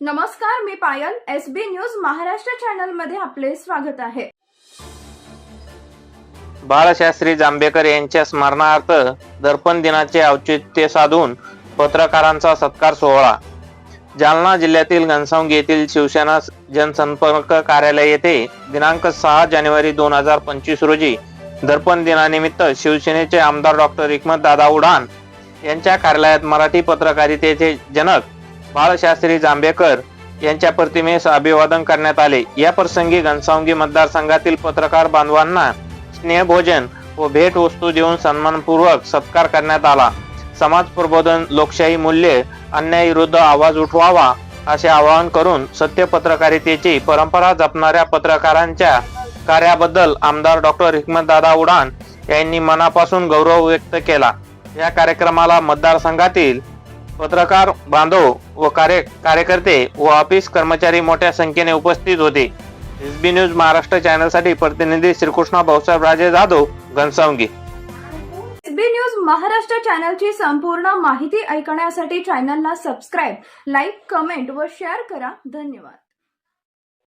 नमस्कार, मी पायल. SB news Maharashtra channel मध्ये आपले स्वागत आहे. बाळशास्त्री जांभेकर यांच्या स्मरणार्थ दर्पण दिनाचे औचित्य साधून पत्रकारांचा सत्कार सोहळा. जालना जिल्ह्यातील घनसावंगी येथील शिवसेना जनसंपर्क कार्यालय येथे दिनांक 6 जानेवारी 2025 रोजी दर्पण दिनानिमित्त शिवसेनेचे आमदार डॉक्टर हिकमतदादा उडान यांच्या कार्यालयात मराठी पत्रकारितेचे जनक बाळशास्त्री जांभेकर यांच्या प्रतिमेस अभिवादन करण्यात आले. या प्रसंगी घनसावंगी मतदारसंघातील पत्रकार बांधवांना स्नेहभोजन व भेट वस्तू देऊन सन्मानपूर्वक सत्कार करण्यात आला. समाज प्रबोधन, लोकशाही मूल्ये, अन्यायाविरुद्ध आवाज उठवावा असे आवाहन करून सत्य पत्रकारितेची परंपरा जपणाऱ्या पत्रकारांच्या कार्याबद्दल आमदार डॉक्टर हिकमतदादा उडान यांनी मनापासून गौरव व्यक्त केला. या कार्यक्रमाला मतदारसंघातील पत्रकार बांधव व कार्यकर्ते व ऑफिस कर्मचारी मोठ्या संख्येने उपस्थित होते. SB न्यूज महाराष्ट्र चॅनलसाठी प्रतिनिधी श्रीकृष्ण भाऊसाहेब राजे जाधव, घनसावंगी. SB न्यूज महाराष्ट्र चॅनलची संपूर्ण माहिती ऐकण्यासाठी चॅनलला सबस्क्राईब, लाईक, कमेंट व शेअर करा. धन्यवाद.